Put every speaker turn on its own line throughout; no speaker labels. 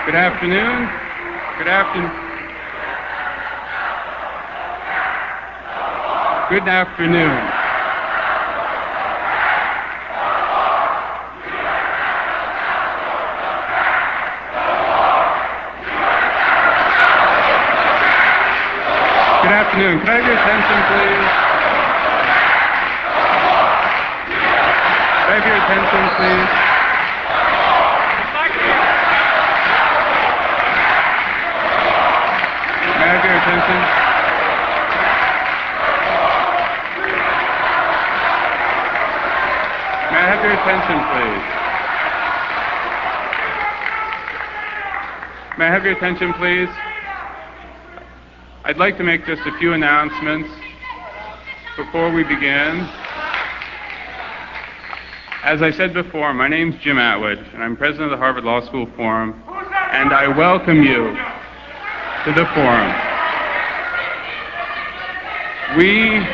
Good afternoon. Good afternoon. Good afternoon. Good afternoon. Can I have your attention, please? Can I have your attention, please? May I have your attention? May I have your attention, please? May I have your attention, please? I'd like to make just a few announcements before we begin. As I said before, my name's Jim Atwood, and I'm president of the Harvard Law School Forum, and I welcome you to the forum. We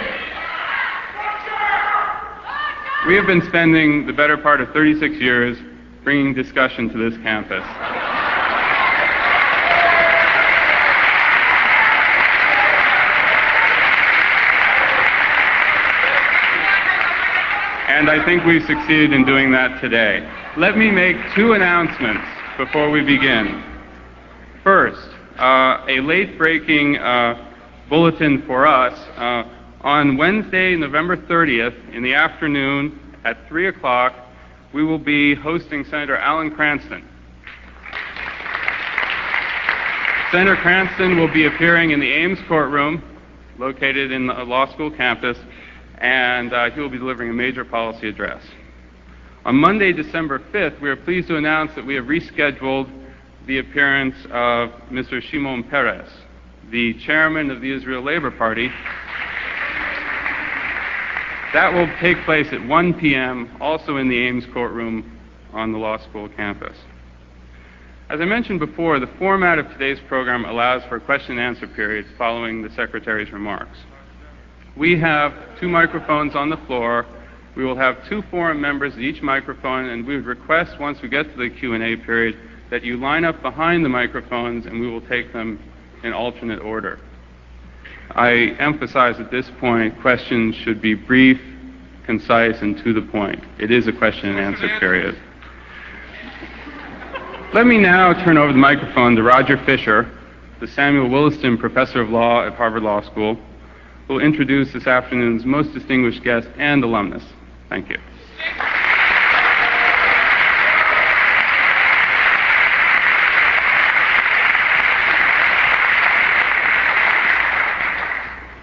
have been spending the better part of 36 years bringing discussion to this campus. And I think we've succeeded in doing that today. Let me make two announcements before we begin. First, a late-breaking bulletin for us. On Wednesday, November 30th, in the afternoon at 3 o'clock, we will be hosting Senator Alan Cranston. Senator Cranston will be appearing in the Ames courtroom, located in the law school campus, and he will be delivering a major policy address. On Monday, December 5th, we are pleased to announce that we have rescheduled the appearance of Mr. Shimon Peres, the chairman of the Israel Labor Party. That will take place at 1 p.m., also in the Ames courtroom on the law school campus. As I mentioned before, the format of today's program allows for a question and answer period following the Secretary's remarks. We have two microphones on the floor. We will have two forum members at each microphone, and we would request, once we get to the Q&A period, that you line up behind the microphones and we will take them in alternate order. I emphasize at this point, questions should be brief, concise, and to the point. It is a question and answer period. Let me now turn over the microphone to Roger Fisher, the Samuel Williston Professor of Law at Harvard Law School, who will introduce this afternoon's most distinguished guest and alumnus. Thank you.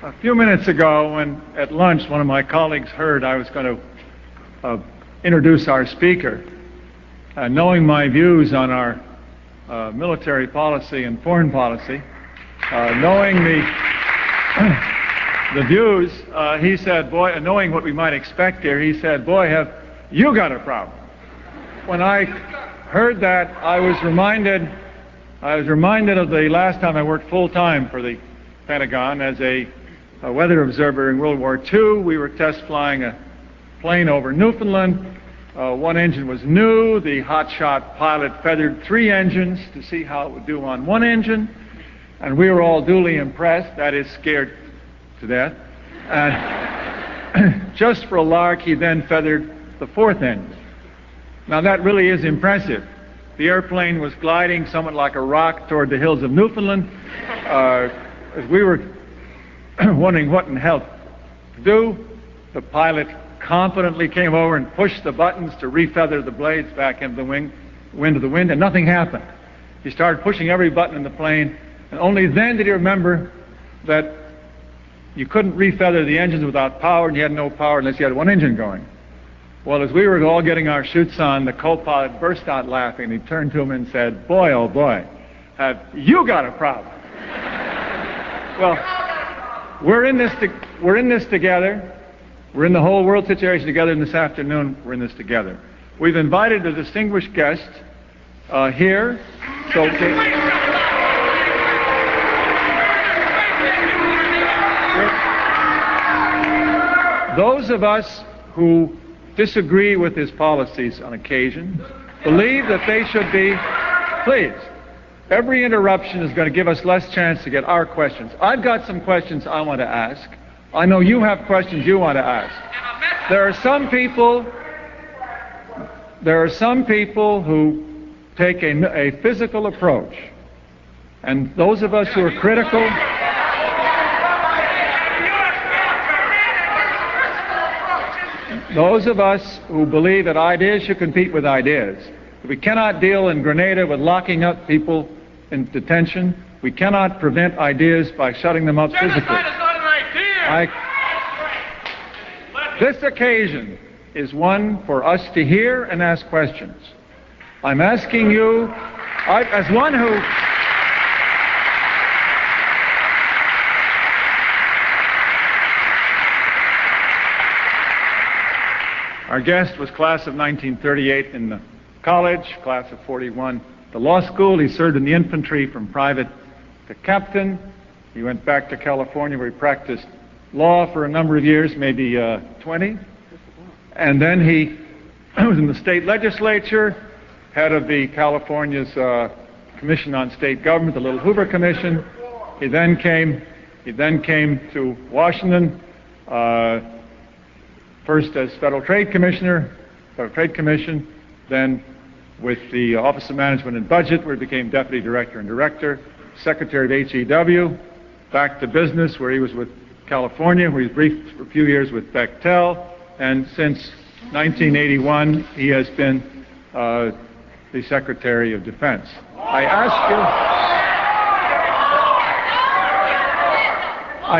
A few minutes ago, when at lunch one of my colleagues heard I was going to introduce our speaker, knowing my views on our military policy and foreign policy, knowing the views, he said, boy, knowing what we might expect here, he said, boy, have you got a problem. When I heard that, I was reminded of the last time I worked full-time for the Pentagon as a weather observer in World War II. We were test flying a plane over Newfoundland. One engine was new. The hotshot pilot feathered 3 engines to see how it would do on one engine, and we were all duly impressed, that is, scared to death. And just for a lark, he then feathered the 4th engine. Now that really is impressive. The airplane was gliding somewhat like a rock toward the hills of Newfoundland. As we were wondering what in hell to do, the pilot confidently came over and pushed the buttons to refeather the blades back into the wind of the wind, and nothing happened. He started pushing every button in the plane, and only then did he remember that you couldn't refeather the engines without power, and you had no power unless you had one engine going. Well, as we were all getting our chutes on, the co-pilot burst out laughing. He turned to him and said, boy, oh boy, have you got a problem. Well, we're in this together. We're in the whole world situation together, and this afternoon we're in this together. We've invited a distinguished guest here. So those of us who disagree with his policies on occasion believe that they should be, please, Every interruption is going to give us less chance to get our questions. I've got some questions I want to ask. I know you have questions you want to ask. There are some people who take a physical approach. And those of us who are critical, those of us who believe that ideas should compete with ideas, we cannot deal in Grenada with locking up people in detention. We cannot prevent ideas by shutting them up physically.
Genocide is not an idea!
This occasion is one for us to hear and ask questions. I'm asking you, as one who... Our guest was class of 1938 in the college, class of 41 the law school. He served in the infantry from private to captain. He went back to California where he practiced law for a number of years, maybe 20. And then he was in the state legislature, head of the California's Commission on State Government, the Little Hoover Commission. He then came to Washington, first as Federal Trade Commissioner, Federal Trade Commission, then with the Office of Management and Budget, where he became Deputy Director and Director, Secretary of HEW, back to business, where he was with California, where he was briefed for a few years with Bechtel, and since 1981, he has been the Secretary of Defense. I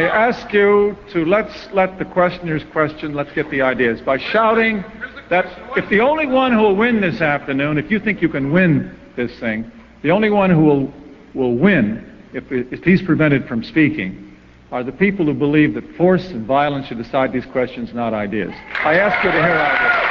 ask you to let's let the questioners question, let's get the ideas, by shouting that if the only one who will win this afternoon, if you think you can win this thing, the only one who will win, if he's prevented from speaking, are the people who believe that force and violence should decide these questions, not ideas. I ask you to hear ideas.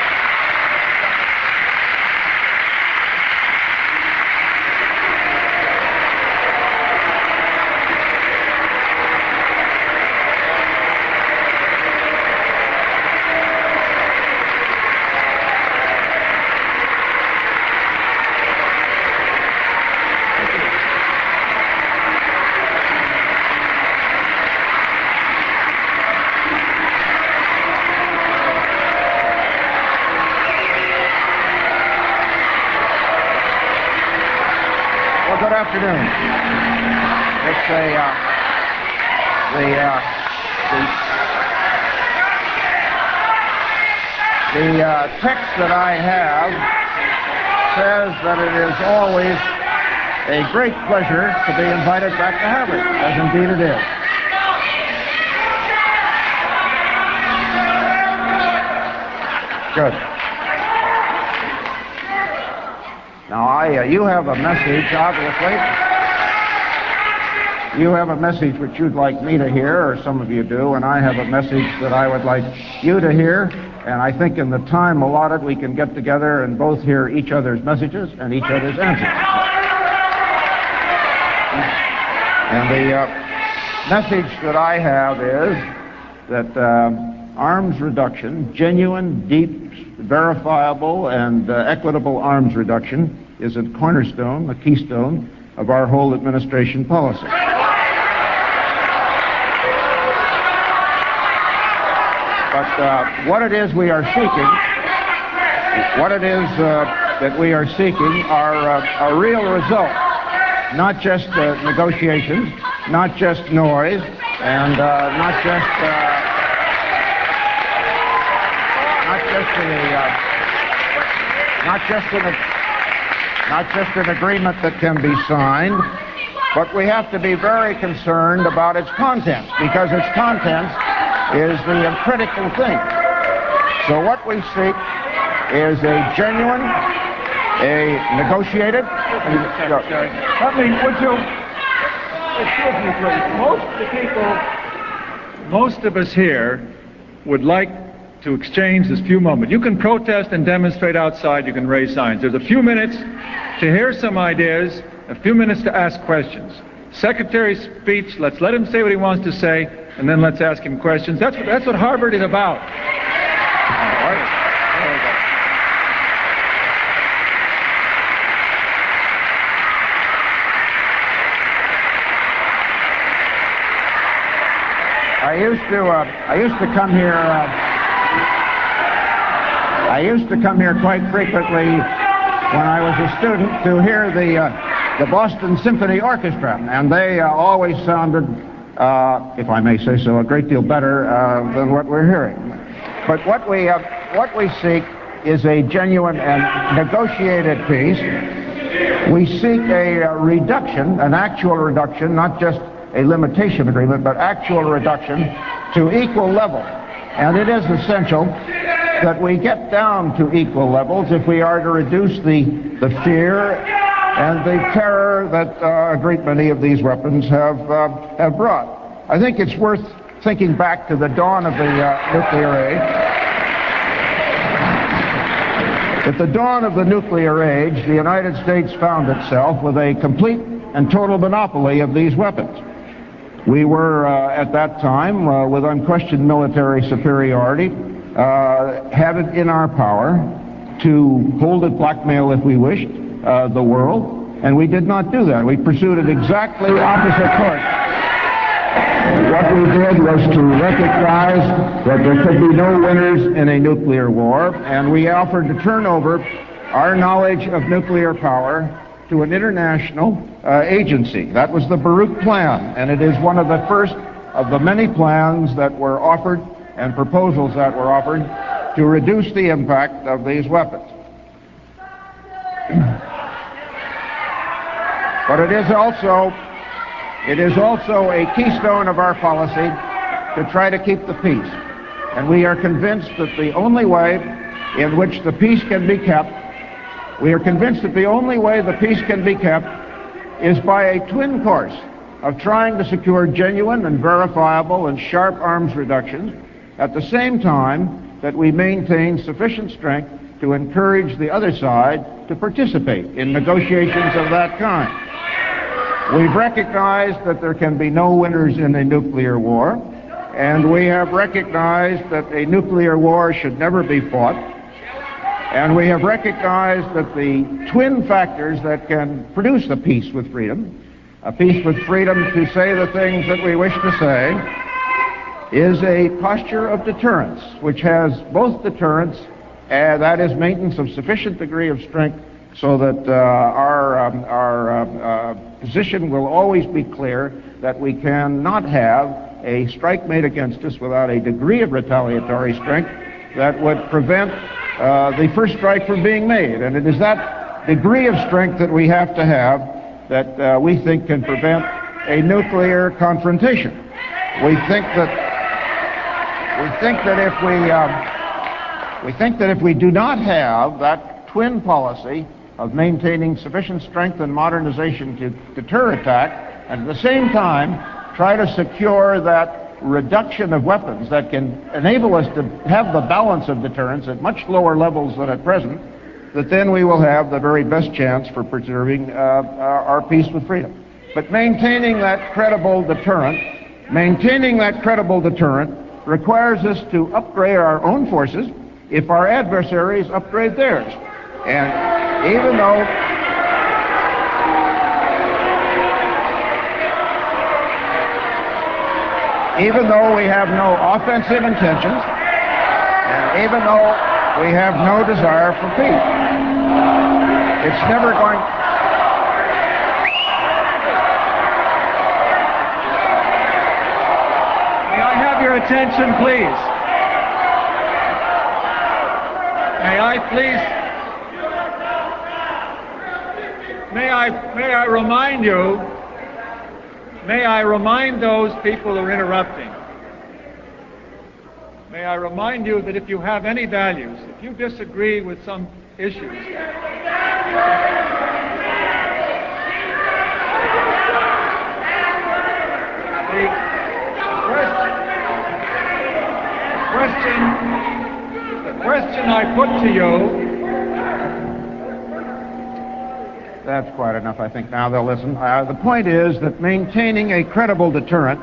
Good afternoon. It's the text that I have says that it is always a great pleasure to be invited back to Harvard, as indeed it is. Good. Now, you have a message, obviously. You have a message which you'd like me to hear, or some of you do, and I have a message that I would like you to hear. And I think in the time allotted, we can get together and both hear each other's messages and each other's answers. And the message that I have is that arms reduction, genuine, deep, verifiable, and equitable arms reduction is a cornerstone, a keystone of our whole administration policy. But what it is we are seeking, that we are seeking are a real result, not just negotiations, not just noise, and not just an agreement that can be signed, but we have to be very concerned about its contents, because its contents is the critical thing. So what we seek is a genuine, a negotiated...
Would you... Excuse me, please. Most of us here would like to exchange this few moments. You can protest and demonstrate outside, you can raise signs. There's a few minutes to hear some ideas, a few minutes to ask questions. Secretary's speech, let's let him say what he wants to say, and then let's ask him questions. That's what Harvard is about.
used to come here. I used to come here quite frequently when I was a student to hear the Boston Symphony Orchestra, and they always sounded, if I may say so, a great deal better than what we're hearing. But what we seek is a genuine and negotiated peace. We seek a reduction, an actual reduction, not just a limitation agreement, but actual reduction to equal level. And it is essential that we get down to equal levels if we are to reduce the fear and the terror that a great many of these weapons have brought. I think it's worth thinking back to the dawn of the nuclear age. At the dawn of the nuclear age, the United States found itself with a complete and total monopoly of these weapons. We were, at that time, with unquestioned military superiority, had it in our power to hold it, blackmail if we wished, the world, and we did not do that. We pursued an exactly opposite course. What we did was to recognize that there could be no winners in a nuclear war, and we offered to turn over our knowledge of nuclear power to an international agency. That was the Baruch Plan, and it is one of the first of the many plans that were offered and proposals that were offered to reduce the impact of these weapons. But it is also a keystone of our policy to try to keep the peace. And we are convinced that the only way in which the peace can be kept is by a twin course of trying to secure genuine and verifiable and sharp arms reductions at the same time that we maintain sufficient strength to encourage the other side to participate in negotiations of that kind. We've recognized that there can be no winners in a nuclear war, and we have recognized that a nuclear war should never be fought, and we have recognized that the twin factors that can produce a peace with freedom to say the things that we wish to say, is a posture of deterrence, which has both deterrence, that is maintenance of sufficient degree of strength so that our position will always be clear that we cannot have a strike made against us without a degree of retaliatory strength that would prevent the first strike from being made. And it is that degree of strength that we have to have that we think can prevent a nuclear confrontation. We think that if we do not have that twin policy of maintaining sufficient strength and modernization to deter attack, and at the same time try to secure that reduction of weapons that can enable us to have the balance of deterrence at much lower levels than at present, that then we will have the very best chance for preserving our peace with freedom. But maintaining that credible deterrent requires us to upgrade our own forces if our adversaries upgrade theirs. And even though we have no offensive intentions, and even though we have no desire for peace, it's never going...
May I have your attention, please? May I remind those people who are interrupting. May I remind you that if you have any values, if you disagree with some issues, the question I put to you...
That's quite enough, I think. Now they'll listen. The point is that maintaining a credible deterrent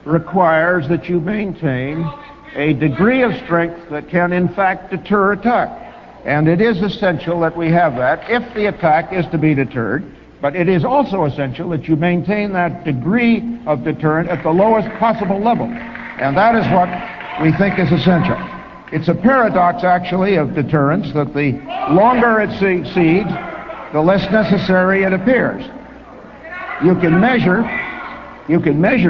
requires that you maintain a degree of strength that can, in fact, deter attack. And it is essential that we have that if the attack is to be deterred, but it is also essential that you maintain that degree of deterrent at the lowest possible level. And that is what we think is essential. It's a paradox, actually, of deterrence that the longer it succeeds, the less necessary it appears. You can measure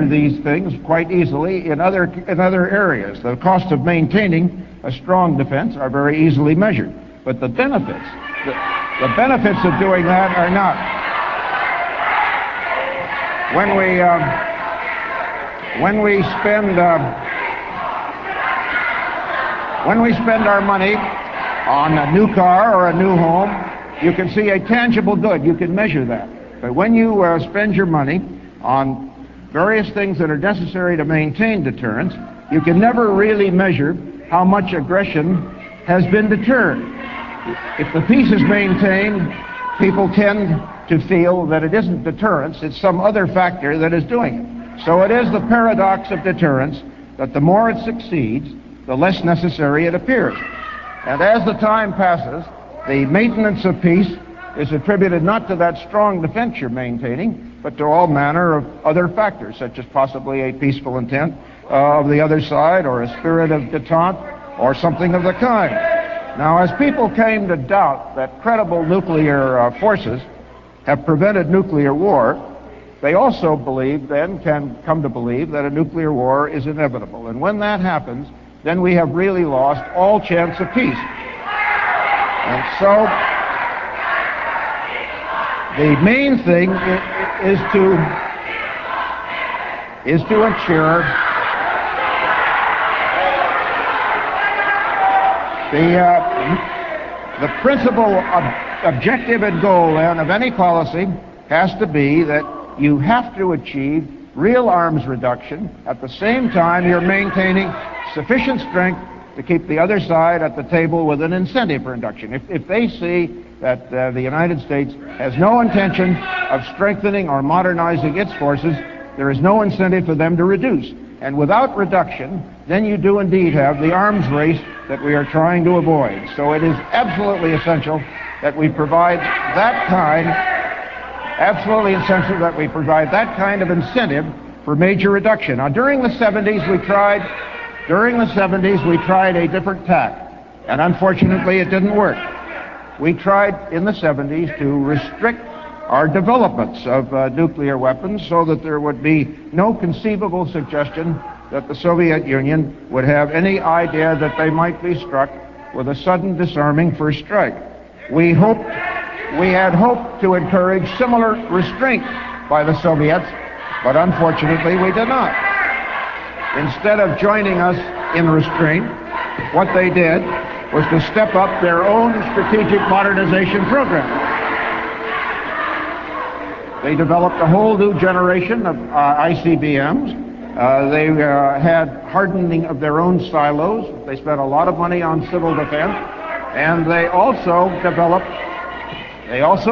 these things quite easily in other areas. The cost of maintaining a strong defense are very easily measured. But the benefits of doing that are not. When we spend our money on a new car or a new home, you can see a tangible good. You can measure that. But when you spend your money on various things that are necessary to maintain deterrence, you can never really measure how much aggression has been deterred. If the peace is maintained, people tend to feel that it isn't deterrence, it's some other factor that is doing it. So it is the paradox of deterrence that the more it succeeds, the less necessary it appears. And as the time passes, the maintenance of peace is attributed not to that strong defense you're maintaining, but to all manner of other factors, such as possibly a peaceful intent of the other side, or a spirit of detente, or something of the kind. Now, as people came to doubt that credible nuclear forces have prevented nuclear war, they also believe, then can come to believe, that a nuclear war is inevitable. And when that happens, then we have really lost all chance of peace. And so, the main thing is to ensure the principal objective and goal, then, of any policy has to be that you have to achieve real arms reduction. At the same time, you're maintaining sufficient strength to keep the other side at the table with an incentive for reduction. If they see that the United States has no intention of strengthening or modernizing its forces, there is no incentive for them to reduce. And without reduction, then you do indeed have the arms race that we are trying to avoid. So it is absolutely essential that we provide that kind, of incentive for major reduction. Now, during the 70s, we tried a different tack, and unfortunately it didn't work. We tried in the 70s to restrict our developments of nuclear weapons so that there would be no conceivable suggestion that the Soviet Union would have any idea that they might be struck with a sudden disarming first strike. We had hoped to encourage similar restraint by the Soviets, but unfortunately we did not. Instead of joining us in restraint, what they did was to step up their own strategic modernization program. They developed a whole new generation of ICBMs. They had hardening of their own silos. They spent a lot of money on civil defense, and they also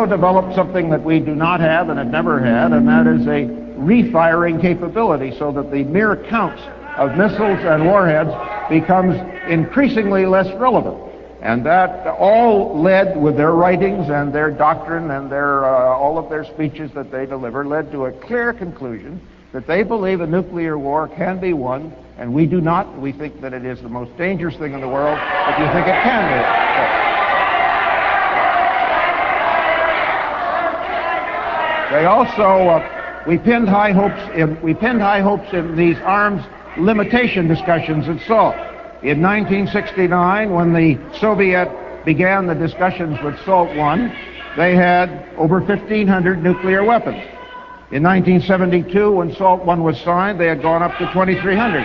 developed something that we do not have and have never had, and that is a refiring capability, so that the mere counts of missiles and warheads becomes increasingly less relevant. And that all led, with their writings and their doctrine and their all of their speeches that they deliver, led to a clear conclusion that they believe a nuclear war can be won, and we do not. We think that it is the most dangerous thing in the world, but you think it can be. They also, we pinned high hopes in these arms limitation discussions at SALT. In 1969, when the Soviet began the discussions with SALT I, they had over 1,500 nuclear weapons. In 1972, when SALT I was signed, they had gone up to 2,300.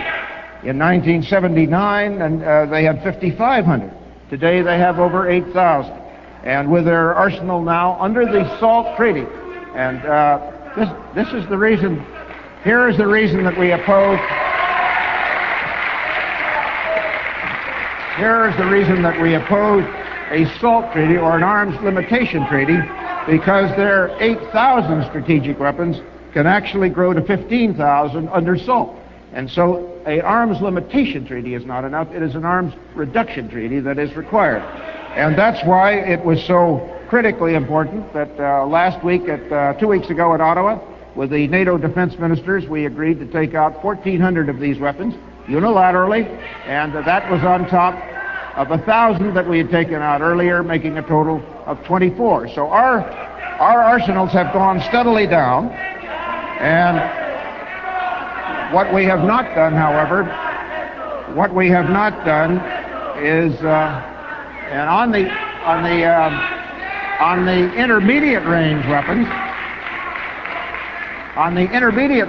In 1979, they had 5,500. Today, they have over 8,000. And with their arsenal now under the SALT Treaty, and this is the reason. Here is the reason that we oppose. Here is the reason that we oppose a SALT treaty or an arms limitation treaty, because their 8,000 strategic weapons can actually grow to 15,000 under SALT. And so an arms limitation treaty is not enough. It is an arms reduction treaty that is required. And that's why it was so critically important that last week, 2 weeks ago at Ottawa, with the NATO defense ministers, we agreed to take out 1,400 of these weapons unilaterally, and that was on top of 1,000 that we had taken out earlier, making a total of 24. So our arsenals have gone steadily down, and what we have not done, however, is, and on the intermediate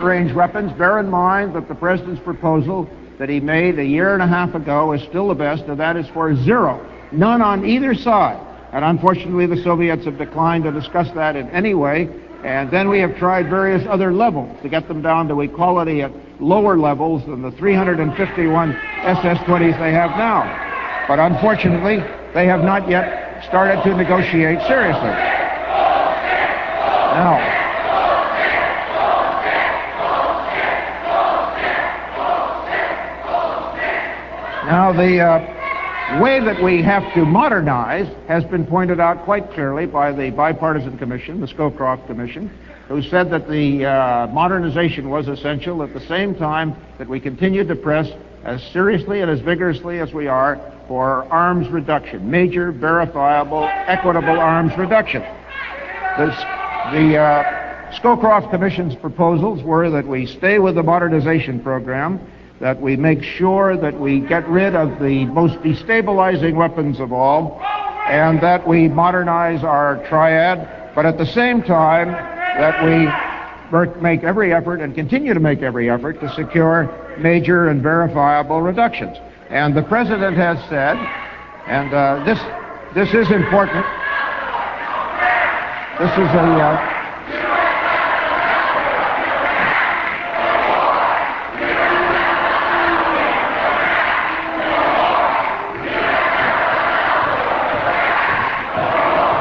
range weapons, bear in mind that the President's proposal that he made a year and a half ago is still the best, and that is for zero. None on either side. And unfortunately, the Soviets have declined to discuss that in any way. And then we have tried various other levels to get them down to equality at lower levels than the 351 SS-20s they have now. But unfortunately, they have not yet started to negotiate seriously. Now the way that we have to modernize has been pointed out quite clearly by the bipartisan commission, the Scowcroft Commission, who said that the modernization was essential at the same time that we continue to press as seriously and as vigorously as we are for arms reduction, major, verifiable, equitable arms reduction. The Scowcroft Commission's proposals were that we stay with the modernization program, that we make sure that we get rid of the most destabilizing weapons of all, and that we modernize our triad, but at the same time that we make every effort and continue to make every effort to secure major and verifiable reductions. And the President has said, and this is important, this is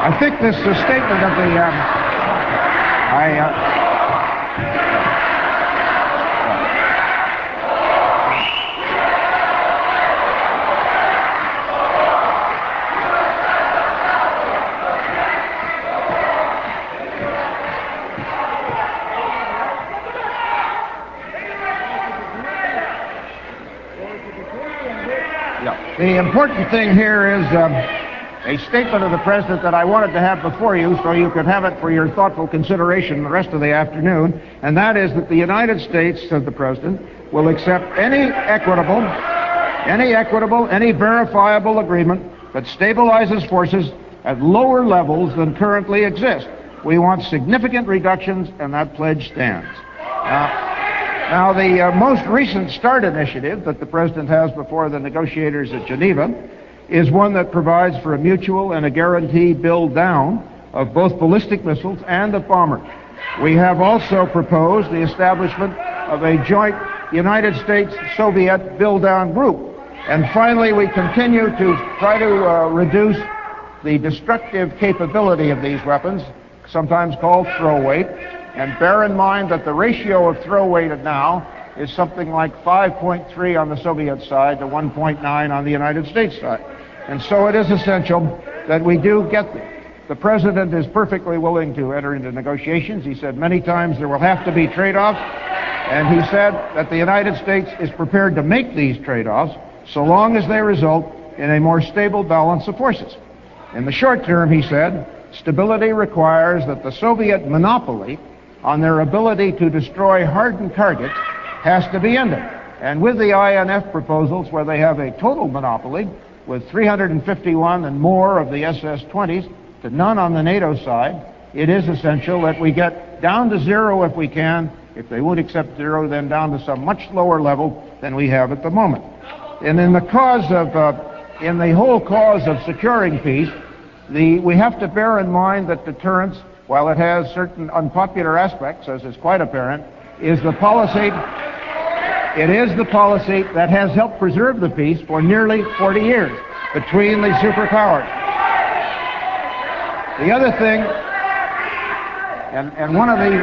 I think this statement of the, the important thing here is a statement of the President that I wanted to have before you so you could have it for your thoughtful consideration the rest of the afternoon, and that is that the United States, said the President, will accept any equitable, any verifiable agreement that stabilizes forces at lower levels than currently exist. We want significant reductions, and that pledge stands. Now the most recent START initiative that the President has before the negotiators at Geneva is one that provides for a mutual and a guaranteed build down of both ballistic missiles and of bombers. We have also proposed the establishment of a joint United States-Soviet build down group. And finally, we continue to try to reduce the destructive capability of these weapons, sometimes called throw weight. And bear in mind that the ratio of throw weight now is something like 5.3 on the Soviet side to 1.9 on the United States side. And so it is essential that we do get them. The President is perfectly willing to enter into negotiations. He said many times there will have to be trade-offs, and he said that the United States is prepared to make these trade-offs so long as they result in a more stable balance of forces. In the short term, he said, stability requires that the Soviet monopoly on their ability to destroy hardened targets has to be ended. And with the INF proposals, where they have a total monopoly, with 351 and more of the SS-20s to none on the NATO side, it is essential that we get down to zero if we can. If they won't accept zero, then down to some much lower level than we have at the moment. And in the whole cause of securing peace, we have to bear in mind that deterrence, while it has certain unpopular aspects, as is quite apparent, is the policy that has helped preserve the peace for nearly 40 years between the superpowers. The other thing, and one of the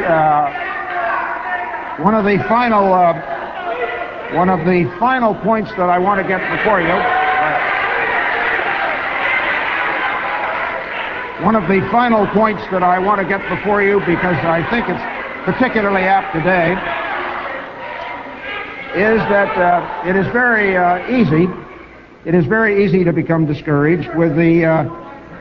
final points that I want to get before you, because I think it's particularly apt today, is that it is very easy. It is very easy to become discouraged with the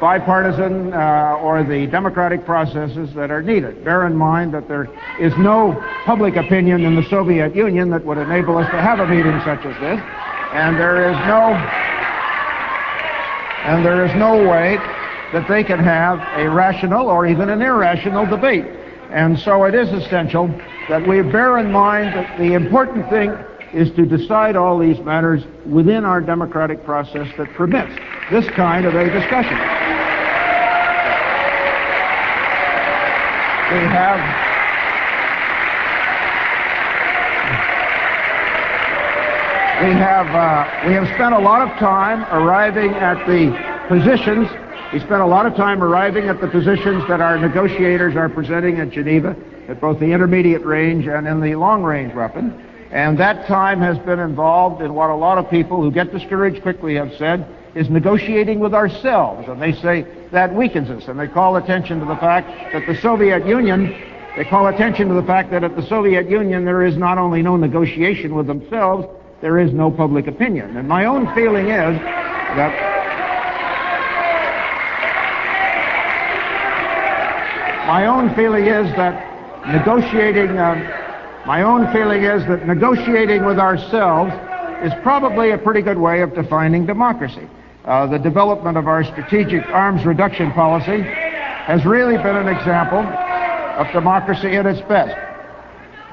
bipartisan or the democratic processes that are needed. Bear in mind that there is no public opinion in the Soviet Union that would enable us to have a meeting such as this, and there is no way that they can have a rational or even an irrational debate. And so it is essential that we bear in mind that the important thing is to decide all these matters within our democratic process that permits this kind of a discussion. We have spent a lot of time arriving at the positions. We spent a lot of time arriving at the positions that our negotiators are presenting at Geneva, at both the intermediate range and in the long-range weapon. And that time has been involved in what a lot of people who get discouraged quickly have said is negotiating with ourselves. And they say that weakens us. And they call attention to the fact that the Soviet Union, they call attention to the fact that at the Soviet Union there is not only no negotiation with themselves, there is no public opinion. And my own feeling is that negotiating with ourselves is probably a pretty good way of defining democracy. The development of our strategic arms reduction policy has really been an example of democracy at its best.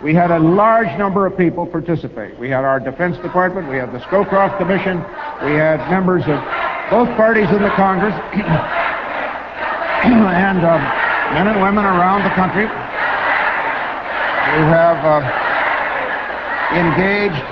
We had a large number of people participate. We had our Defense Department, we had the Scowcroft Commission, we had members of both parties in the Congress, and men and women around the country who have engaged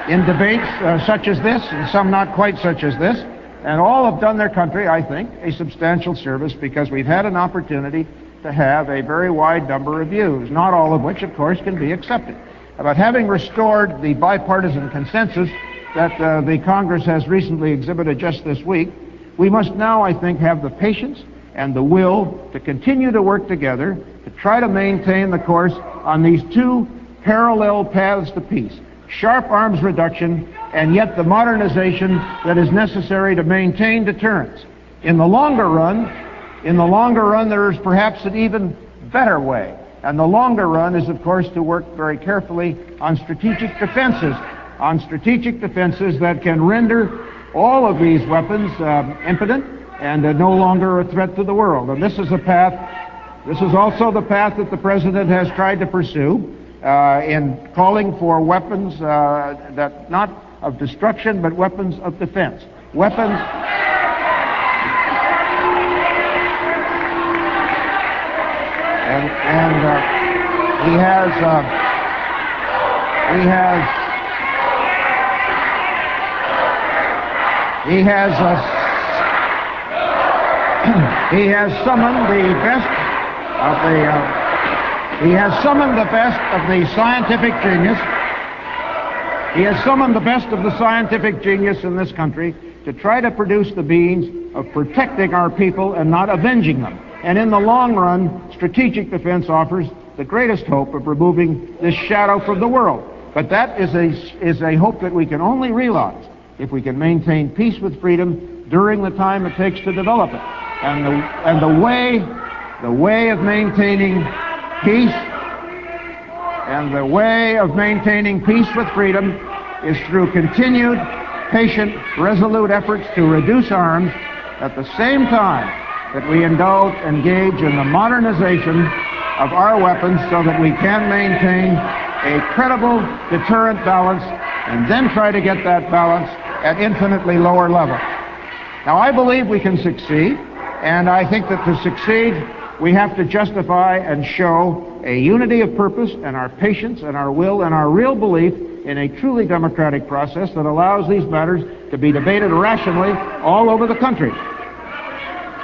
in debates such as this, and some not quite such as this, and all have done their country, I think, a substantial service because we've had an opportunity to have a very wide number of views, not all of which, of course, can be accepted. But having restored the bipartisan consensus that the Congress has recently exhibited just this week, we must now, I think, have the patience and the will to continue to work together to try to maintain the course on these two parallel paths to peace: sharp arms reduction and yet the modernization that is necessary to maintain deterrence. In the longer run, there is perhaps an even better way. And the longer run is, of course, to work very carefully on strategic defenses that can render all of these weapons impotent and no longer a threat to the world. And this is also the path that the President has tried to pursue in calling for weapons that not of destruction, but weapons of defense. Weapons... He has summoned the best of the scientific genius. He has summoned the best of the scientific genius in this country to try to produce the means of protecting our people and not avenging them. And in the long run, strategic defense offers the greatest hope of removing this shadow from the world. But that is a hope that we can only realize if we can maintain peace with freedom during the time it takes to develop it. And the way of maintaining peace with freedom is through continued, patient, resolute efforts to reduce arms at the same time that we engage in the modernization of our weapons so that we can maintain a credible deterrent balance and then try to get that balance at infinitely lower level. Now, I believe we can succeed, and I think that to succeed, we have to justify and show a unity of purpose and our patience and our will and our real belief in a truly democratic process that allows these matters to be debated rationally all over the country.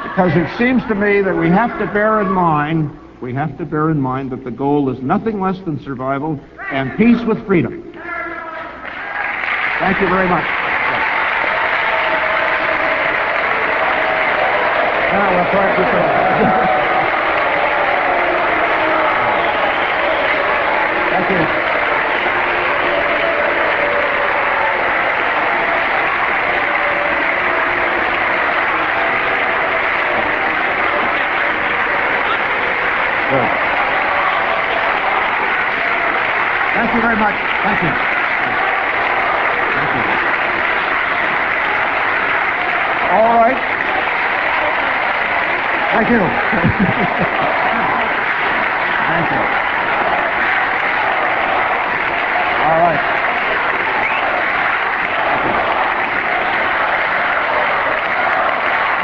Because it seems to me that we have to bear in mind that the goal is nothing less than survival and peace with freedom. Thank you very much. Now we'll practice. Thank you. Thank you. Thank you. All right. Thank you. Thank you. All right.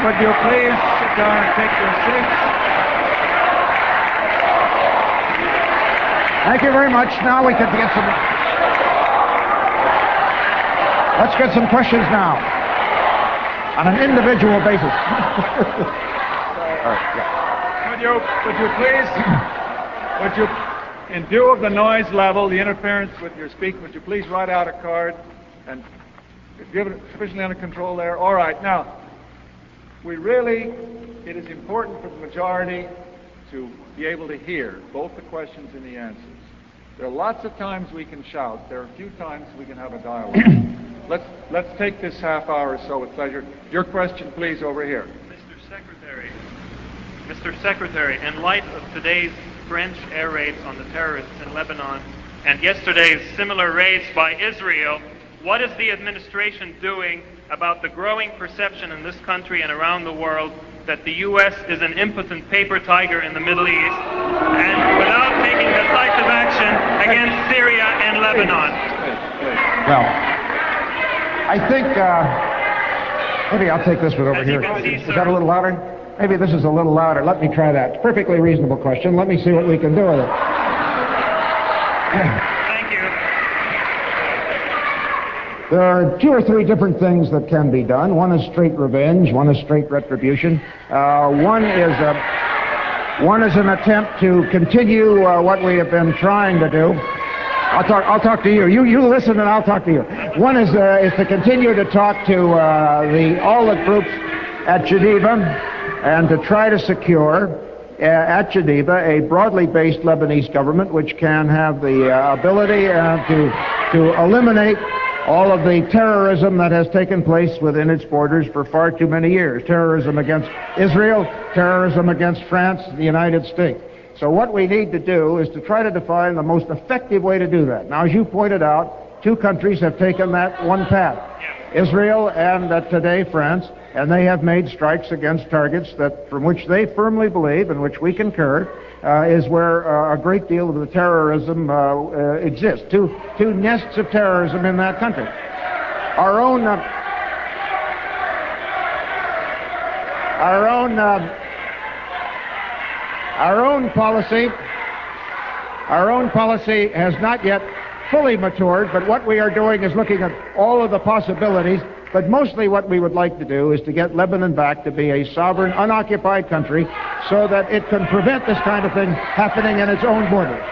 Would you please sit down and take your seats?
Thank you very much. Now we can get some... Let's get some questions now. On an individual basis. All right, yeah.
Would you, in view of the noise level, the interference with your speaking, would you please write out a card and give it sufficiently under control there? All right, now, it is important for the majority to be able to hear both the questions and the answers. There are lots of times we can shout. There are a few times we can have a dialogue. Let's take this half hour or so with pleasure. Your question, please, over here.
Mr. Secretary, in light of today's French air raids on the terrorists in Lebanon and yesterday's similar raids by Israel, what is the administration doing about the growing perception in this country and around the world that the U.S. is an impotent paper tiger in the Middle East and without taking decisive action against Syria and Lebanon?
Well, I think, maybe I'll take this one over here. Is that a little louder? Maybe this is a little louder. Let me try that. It's a perfectly reasonable question. Let me see what we can do with it.
Thank you.
There are 2 or 3 different things that can be done. One is straight revenge. One is straight retribution. One is an attempt to continue what we have been trying to do. I'll talk to you. You listen and I'll talk to you. One is to continue to talk to all the groups at Geneva and to try to secure at Geneva a broadly based Lebanese government which can have the ability to eliminate all of the terrorism that has taken place within its borders for far too many years. Terrorism against Israel, terrorism against France, the United States. So what we need to do is to try to define the most effective way to do that. Now, as you pointed out, 2 countries have taken that one path, Israel and today France, and they have made strikes against targets from which they firmly believe, and which we concur, is where a great deal of the terrorism exists. Two nests of terrorism in that country. Our own policy has not yet fully matured, but what we are doing is looking at all of the possibilities. But mostly what we would like to do is to get Lebanon back to be a sovereign, unoccupied country so that it can prevent this kind of thing happening in its own borders.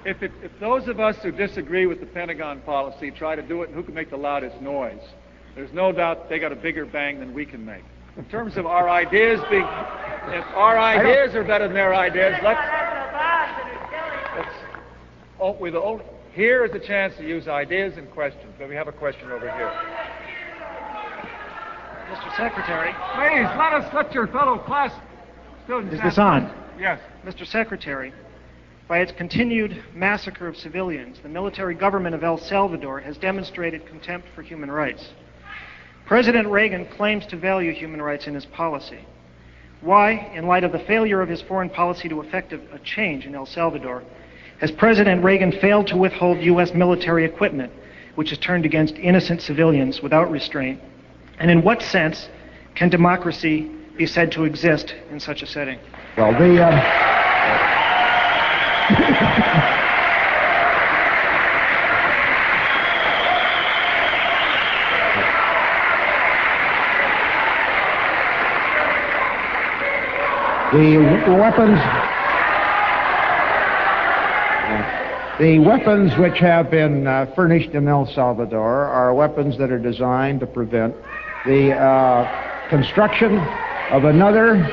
If those of us who disagree with the Pentagon policy try to do it, who can make the loudest noise? There's no doubt they got a bigger bang than we can make. In terms of our ideas being, if our ideas are better than their ideas, here is a chance to use ideas and questions. But we have a question over here.
Mr. Secretary.
Please, let your fellow class students.
Is this on?
Yes.
Mr. Secretary, by its continued massacre of civilians, the military government of El Salvador has demonstrated contempt for human rights. President Reagan claims to value human rights in his policy. Why, in light of the failure of his foreign policy to effect a change in El Salvador, has President Reagan failed to withhold U.S. military equipment, which is turned against innocent civilians without restraint? And in what sense can democracy be said to exist in such a setting?
Well, the weapons which have been furnished in El Salvador are weapons that are designed to prevent the construction of another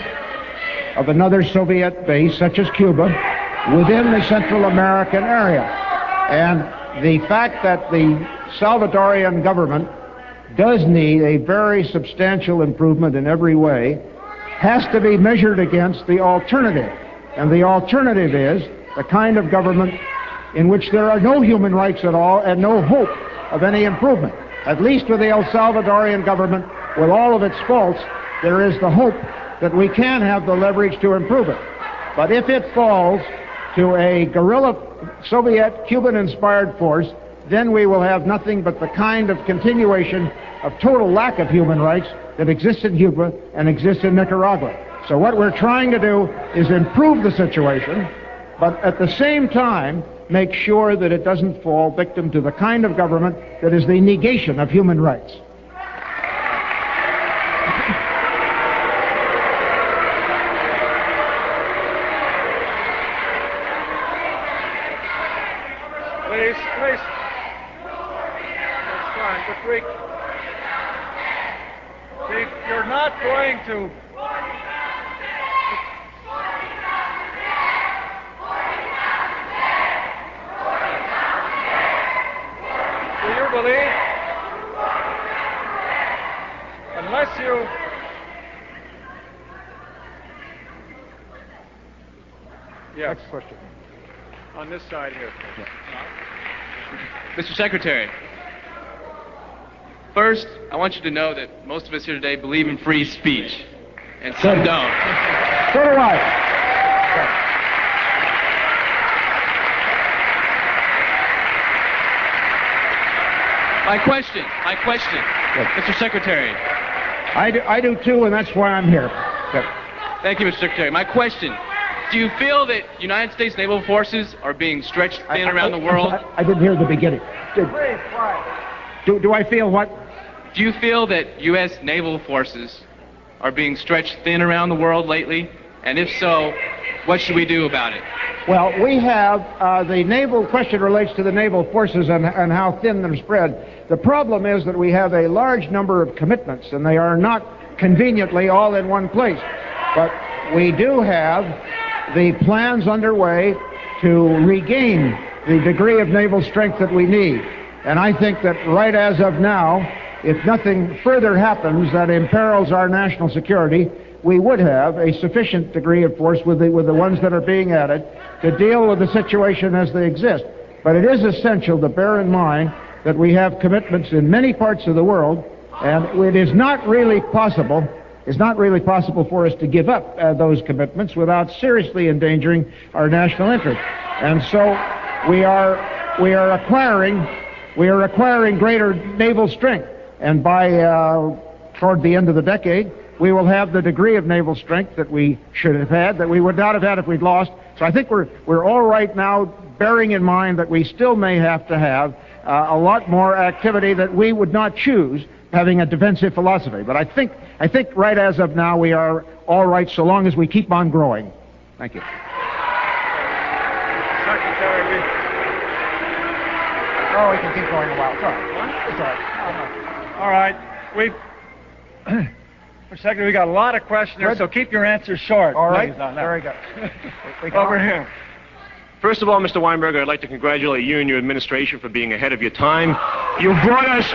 Soviet base, such as Cuba, within the Central American area. And the fact that the Salvadorian government does need a very substantial improvement in every way, has to be measured against the alternative. And the alternative is the kind of government in which there are no human rights at all and no hope of any improvement. At least with the El Salvadorian government, with all of its faults, there is the hope that we can have the leverage to improve it. But if it falls to a guerrilla Soviet Cuban-inspired force, then we will have nothing but the kind of continuation of total lack of human rights that exists in Cuba and exists in Nicaragua. So what we're trying to do is improve the situation, but at the same time make sure that it doesn't fall victim to the kind of government that is the negation of human rights.
Please. That's fine, but you're not going to... Do you believe? Unless you... Yeah.
Next question.
On this side here.
Yeah.
Mr. Secretary, first, I want you to know that most of us here today believe in free speech, and some don't.
So do I.
My question,
Yes.
Mr. Secretary.
I do too, and that's why I'm here. Yes.
Thank you, Mr. Secretary. My question, do you feel that United States naval forces are being stretched thin around the world?
I didn't hear the beginning. Do I feel what?
Do you feel that U.S. naval forces are being stretched thin around the world lately? And if so, what should we do about it?
Well, we have, the naval question relates to the naval forces and how thin they're spread. The problem is that we have a large number of commitments, and they are not conveniently all in one place. But we do have the plans underway to regain the degree of naval strength that we need. And I think that right as of now, if nothing further happens that imperils our national security, we would have a sufficient degree of force with the ones that are being added to deal with the situation as they exist. But it is essential to bear in mind that we have commitments in many parts of the world, and it is not really possible for us to give up those commitments without seriously endangering our national interest. And so we are acquiring greater naval strength, and by toward the end of the decade, we will have the degree of naval strength that we should have had, that we would not have had if we'd lost. So I think we're all right now, bearing in mind that we still may have to have a lot more activity that we would not choose, having a defensive philosophy. But I think right as of now we are all right so long as we keep on growing. Thank you.
Secretary,
Oh, we can keep going a while. It's all right. It's all right.
all right. Mr. Secretary, we got a lot of questions,
Good.
so keep your answers short.
All right.
Please, on that.
Very good.
Over here.
First of all, Mr. Weinberger, I'd like to congratulate you and your administration for being ahead of your time. You have brought us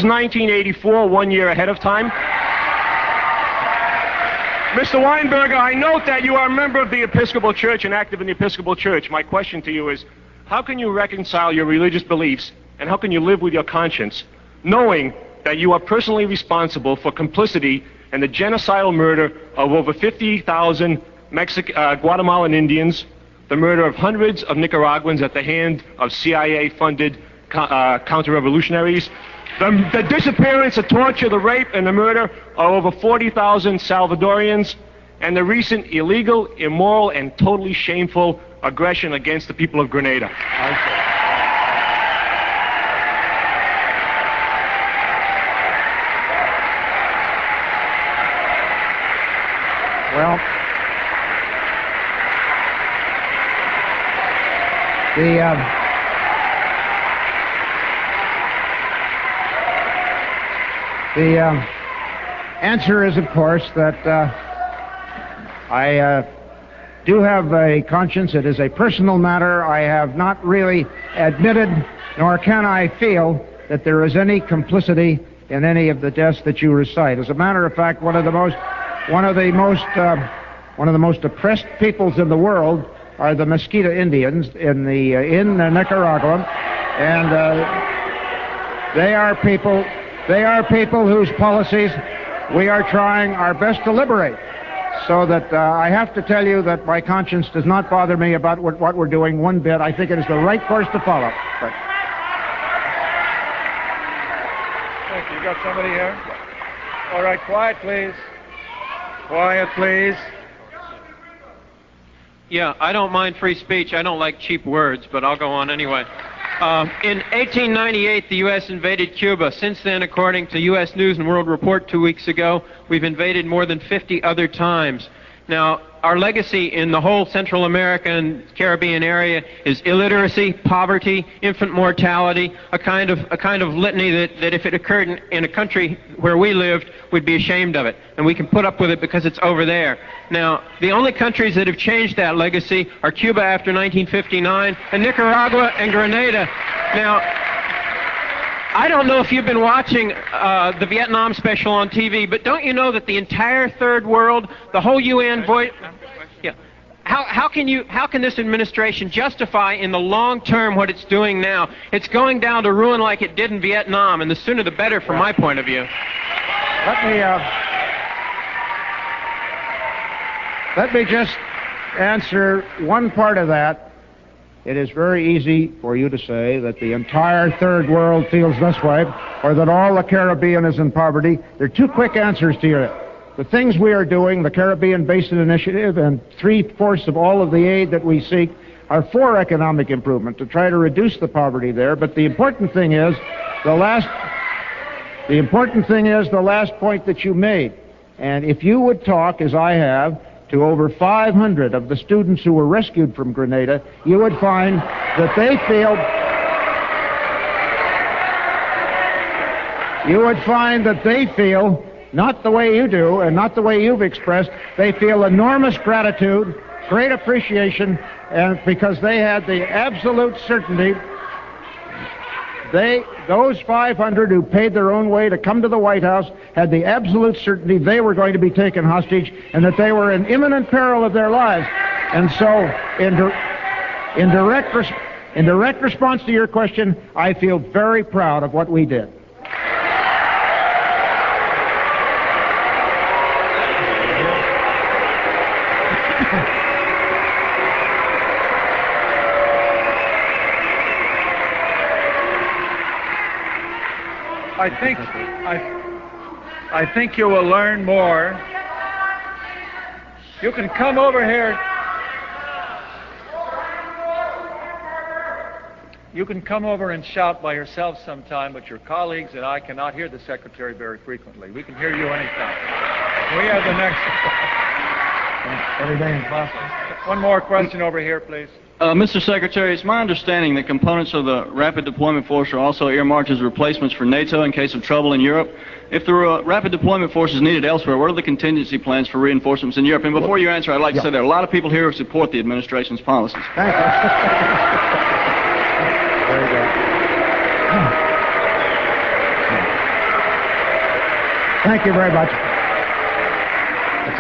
1984, 1 year ahead of time. Mr. Weinberger, I note that you are a member of the Episcopal Church and active in the Episcopal Church. My question to you is, how can you reconcile your religious beliefs and how can you live with your conscience, knowing that you are personally responsible for complicity in the genocidal murder of over 50,000 Guatemalan Indians, the murder of hundreds of Nicaraguans at the hand of CIA-funded counter-revolutionaries, the disappearance, the torture, the rape, and the murder of over 40,000 Salvadorians, and the recent illegal, immoral, and totally shameful aggression against the people of Grenada?
Well, the answer is, of course, that do have a conscience. It is a personal matter. I have not really admitted, nor can I feel, that there is any complicity in any of the deaths that you recite. As a matter of fact, one of the most oppressed peoples in the world are the Mosquito Indians in Nicaragua, and they are people whose policies we are trying our best to liberate. So that I have to tell you that my conscience does not bother me about what we're doing one bit. I think it is the right course to follow. But
thank you. You got somebody here? All right, quiet, please. Quiet, please.
Yeah, I don't mind free speech. I don't like cheap words, but I'll go on anyway. In 1898, the U.S. invaded Cuba. Since then, according to U.S. News and World Report 2 weeks ago, we've invaded more than 50 other times. Now, our legacy in the whole Central American Caribbean area is illiteracy, poverty, infant mortality, a kind of litany that if it occurred in a country where we lived, we'd be ashamed of it. And we can put up with it because it's over there. Now, the only countries that have changed that legacy are Cuba after 1959 and Nicaragua and Grenada. Now, I don't know if you've been watching the Vietnam special on TV, but don't you know that the entire third world, the whole UN voice... Yeah. How can this administration justify in the long term what it's doing now? It's going down to ruin like it did in Vietnam, and the sooner the better from my point of view.
Let me just answer one part of that. It is very easy for you to say that the entire third world feels this way, or that all the Caribbean is in poverty. There are two quick answers to you. The things we are doing, the Caribbean Basin Initiative, and 3/4 of all of the aid that we seek are for economic improvement, to try to reduce the poverty there. But the important thing is the last point that you made. And if you would talk, as I have, to over 500 of the students who were rescued from Grenada, you would find that they feel not the way you do and not the way you've expressed. They feel enormous gratitude, great appreciation, and because they had the absolute certainty, those 500 who paid their own way to come to the White House had the absolute certainty they were going to be taken hostage and that they were in imminent peril of their lives. And so, in direct response to your question, I feel very proud of what we did.
I think you will learn more. You can come over here. You can come over and shout by yourself sometime, but your colleagues and I cannot hear the Secretary very frequently. We can hear you anytime. We have the next. Every day in class. One more question over here, please.
Mr. Secretary, it's my understanding that components of the Rapid Deployment Force are also earmarked as replacements for NATO in case of trouble in Europe. If the Rapid Deployment Force is needed elsewhere, what are the contingency plans for reinforcements in Europe? And before you answer, I'd like to say there are a lot of people here who support the administration's policies.
Thank you. Very good. Thank you very much. It's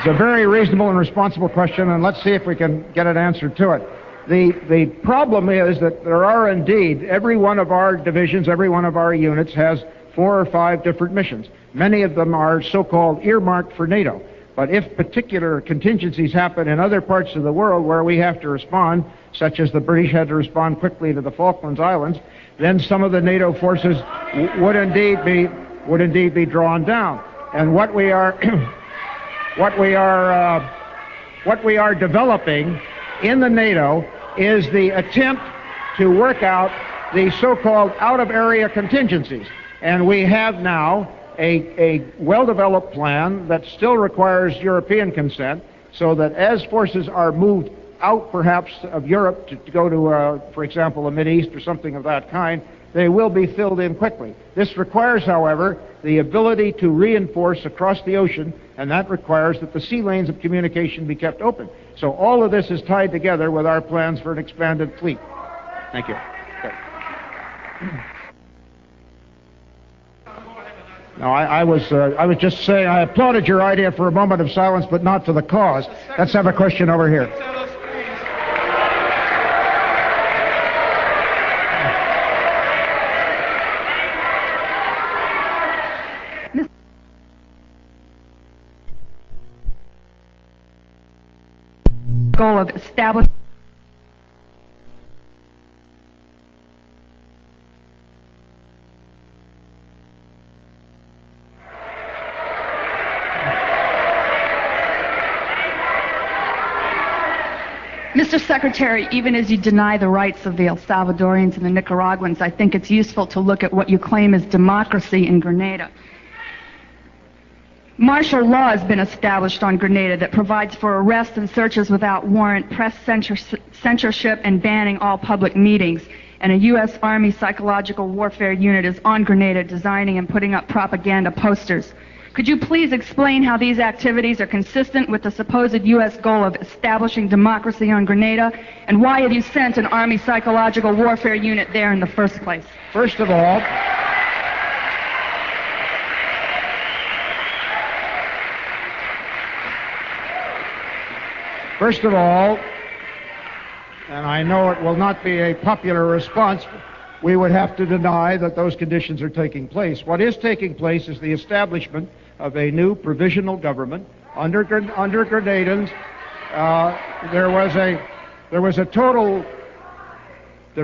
a very reasonable and responsible question, and let's see if we can get an answer to it. The problem is that there are indeed, every one of our divisions, every one of our units has 4 or 5 different missions. Many of them are so-called earmarked for NATO. But if particular contingencies happen in other parts of the world where we have to respond, such as the British had to respond quickly to the Falklands Islands, then some of the NATO forces would indeed be drawn down. And what we are developing in the NATO is the attempt to work out the so-called out-of-area contingencies. And we have now a well-developed plan that still requires European consent, so that as forces are moved out perhaps of Europe to go to, for example, the Mideast or something of that kind, they will be filled in quickly. This requires, however, the ability to reinforce across the ocean, and that requires that the sea lanes of communication be kept open. So all of this is tied together with our plans for an expanded fleet. Thank you. Okay. No, I was just saying I applauded your idea for a moment of silence, but not for the cause. Let's have a question over here.
Goal of establishing Mr. Secretary, even as you deny the rights of the El Salvadorians and the Nicaraguans, I think it's useful to look at what you claim is democracy in Grenada. Martial law has been established on Grenada that provides for arrests and searches without warrant, press censorship, and banning all public meetings. And a U.S. Army psychological warfare unit is on Grenada designing and putting up propaganda posters. Could you please explain how these activities are consistent with the supposed U.S. goal of establishing democracy on Grenada, and why have you sent an Army psychological warfare unit there in the first place?
First of all, and I know it will not be a popular response, we would have to deny that those conditions are taking place. What is taking place is the establishment of a new provisional government under Grenadans. There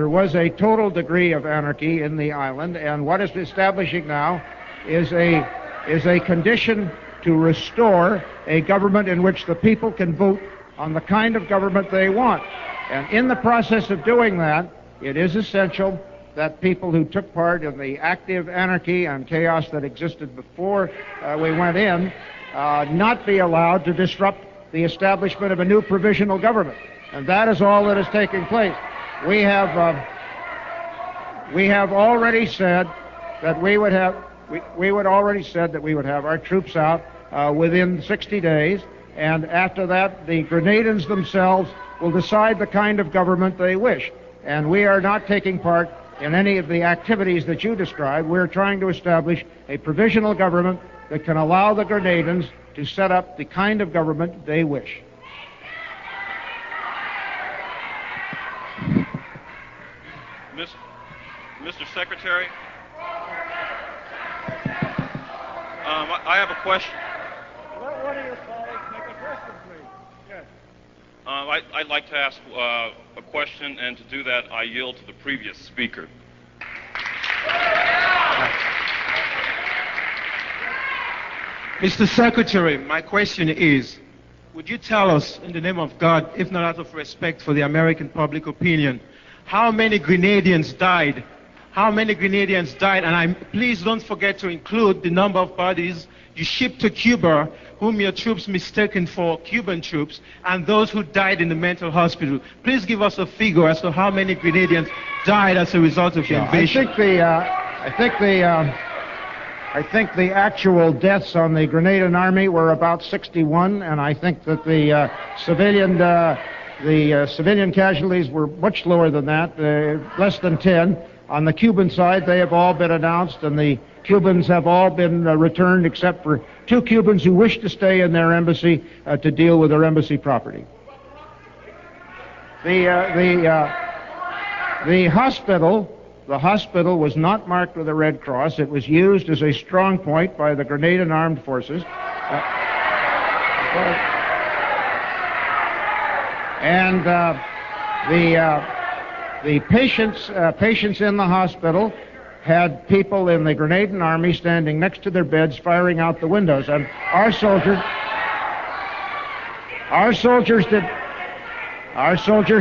was a total degree of anarchy in the island, and what is establishing now is a condition to restore a government in which the people can vote on the kind of government they want. And in the process of doing that, it is essential that people who took part in the active anarchy and chaos that existed before we went in not be allowed to disrupt the establishment of a new provisional government. And that is all that is taking place. We have already said that we would have our troops out within 60 days, and after that the Grenadans themselves will decide the kind of government they wish. And we are not taking part in any of the activities that you described. We're trying to establish a provisional government that can allow the Grenadans to set up the kind of government they wish.
Mr. Secretary, I have a question.
Let one of your colleagues make a question, please. Yes.
I'd like to ask a question, and to do that, I yield to the previous speaker.
Mr. Secretary, my question is, would you tell us, in the name of God, if not out of respect for the American public opinion, how many Grenadians died? How many Grenadians died? And please don't forget to include the number of bodies you shipped to Cuba, whom your troops mistaken for Cuban troops, and those who died in the mental hospital. Please give us a figure as to how many Grenadians died as a result of the invasion.
I think the actual deaths on the Grenadian army were about 61, and I think that the civilian casualties were much lower than that, less than 10. On the Cuban side, they have all been announced, and the Cubans have all been returned except for 2 Cubans who wish to stay in their embassy to deal with their embassy property. The hospital was not marked with a Red Cross. It was used as a strong point by the Grenadian armed forces. The patients in the hospital had people in the Grenadian army standing next to their beds firing out the windows, and our soldiers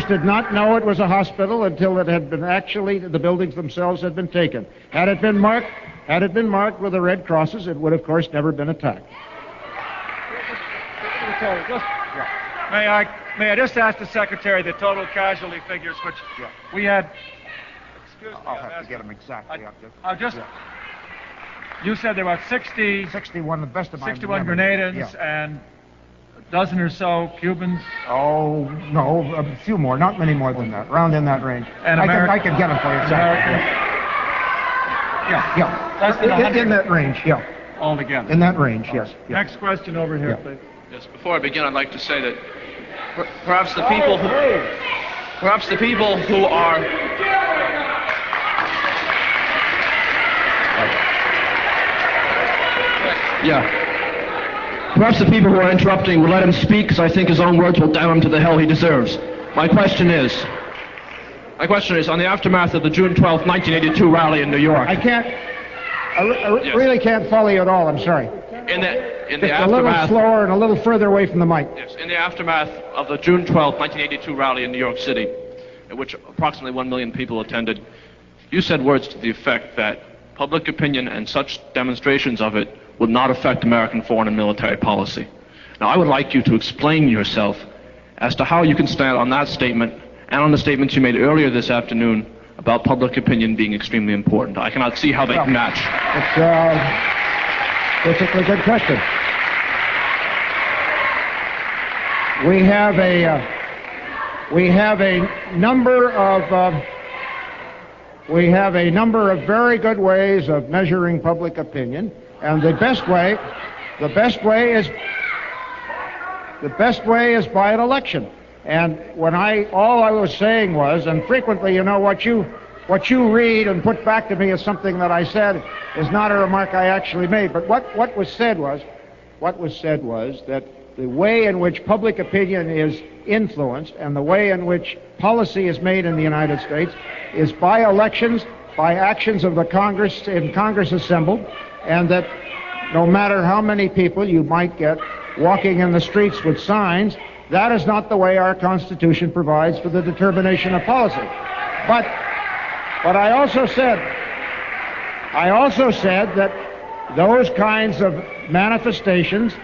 did not know it was a hospital until it had been actually, the buildings themselves had been taken. Had it been marked with the Red Crosses, it would of course never been attacked.
May I just ask the Secretary the total casualty figures, which we had
I'll have to get them exactly up there.
I'll just... You said there were
61, the best of my
61
memory.
Grenadans and a dozen or so Cubans.
Oh, no, a few more, not many more than that, around in that range.
And
I can get them for you exactly. Yeah. In that range, yeah.
Altogether.
In that range, yes.
Next question over here, please.
Yes, before I begin, I'd like to say that perhaps the people who are perhaps the people who are interrupting will let him speak, because I think his own words will damn him to the hell he deserves. My question is, on the aftermath of the June 12th, 1982 rally in New York.
I really can't follow you at all, I'm sorry.
In the
Just a little slower and a little further away from the mic.
Yes, in the aftermath of the June 12th, 1982 rally in New York City, at which approximately 1 million people attended, you said words to the effect that public opinion and such demonstrations of it would not affect American foreign and military policy. Now, I would like you to explain yourself as to how you can stand on that statement and on the statements you made earlier this afternoon about public opinion being extremely important. I cannot see how they can match.
It's a perfectly good question. We have a number of very good ways of measuring public opinion, and the best way is by an election. And all I was saying was, and frequently, what you read and put back to me as something that I said is not a remark I actually made. But what was said was that the way in which public opinion is influenced and the way in which policy is made in the United States is by elections, by actions of the Congress assembled, and that no matter how many people you might get walking in the streets with signs, that is not the way our Constitution provides for the determination of policy. But I also said that those kinds of manifestations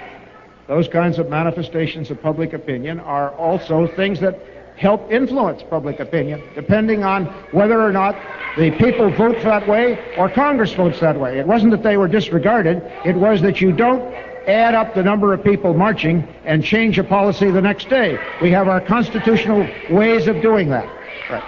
of public opinion are also things that help influence public opinion, depending on whether or not the people vote that way or Congress votes that way. It wasn't that they were disregarded, it was that you don't add up the number of people marching and change a policy the next day. We have our constitutional ways of doing that. Right.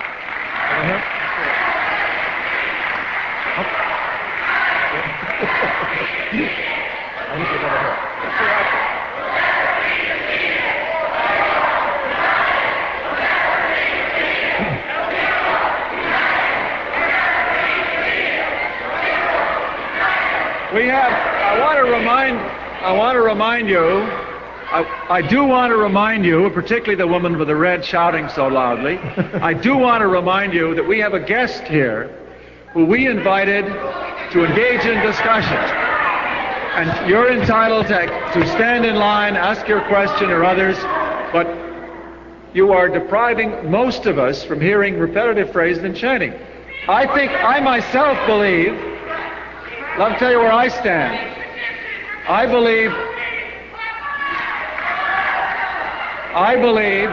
I do want to remind you, particularly the woman with the red shouting so loudly, I do want to remind you that we have a guest here who we invited to engage in discussion. And you're entitled to stand in line, ask your question or others, but you are depriving most of us from hearing repetitive phrases and chanting. I myself believe, let me tell you where I stand. I believe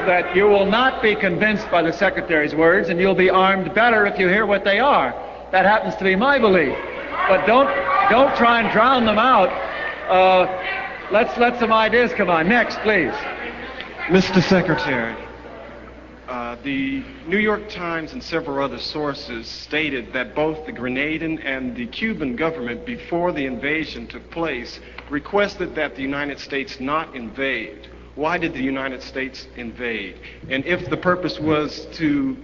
that you will not be convinced by the Secretary's words, and you'll be armed better if you hear what they are. That happens to be my belief. But don't try and drown them out. Let's let some ideas come on. Next, please.
Mr. Secretary, the New York Times and several other sources stated that both the Grenadian and the Cuban government, before the invasion took place, requested that the United States not invade. Why did the United States invade? And if the purpose was to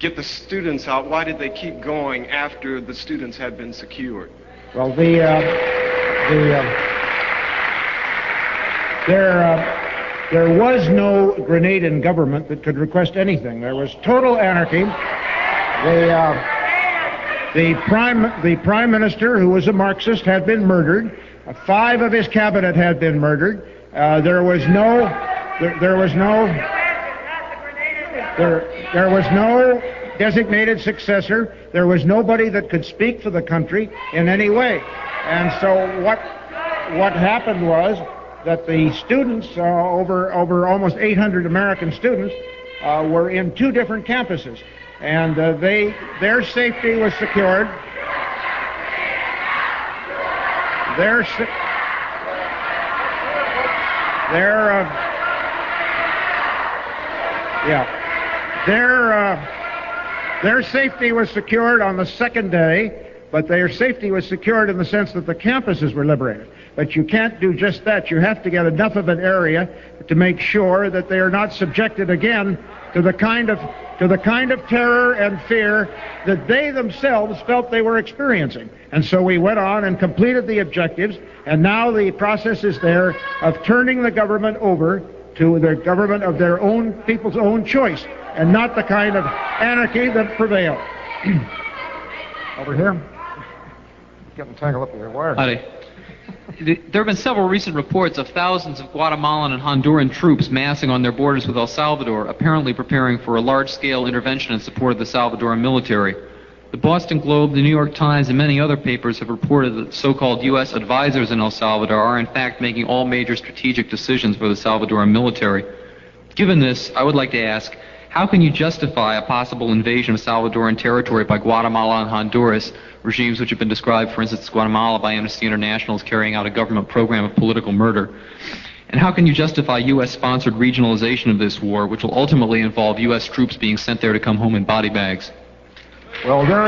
get the students out, why did they keep going after the students had been secured?
Well, there was no Grenadian government that could request anything. There was total anarchy. The prime minister, who was a Marxist, had been murdered. 5 of his cabinet had been murdered. There was no designated successor. There was nobody that could speak for the country in any way. And so what happened was that the students, over almost 800 American students, were in 2 different campuses. and their safety was secured. Their safety was secured on the second day, but their safety was secured in the sense that the campuses were liberated. But you can't do just that. You have to get enough of an area to make sure that they are not subjected again to the kind of terror and fear that they themselves felt they were experiencing. And so we went on and completed the objectives, and now the process is there of turning the government over to the government of their own people's own choice, and not the kind of anarchy that prevailed. Over here. Getting tangled up in your wire.
Howdy. There have been several recent reports of thousands of Guatemalan and Honduran troops massing on their borders with El Salvador, apparently preparing for a large-scale intervention in support of the Salvadoran military. The Boston Globe, the New York Times, and many other papers have reported that so-called U.S. advisors in El Salvador are in fact making all major strategic decisions for the Salvadoran military. Given this, I would like to ask, how can you justify a possible invasion of Salvadoran territory by Guatemala and Honduras, regimes which have been described, for instance, Guatemala by Amnesty International as carrying out a government program of political murder? And how can you justify U.S.-sponsored regionalization of this war, which will ultimately involve U.S. troops being sent there to come home in body bags?
Well, there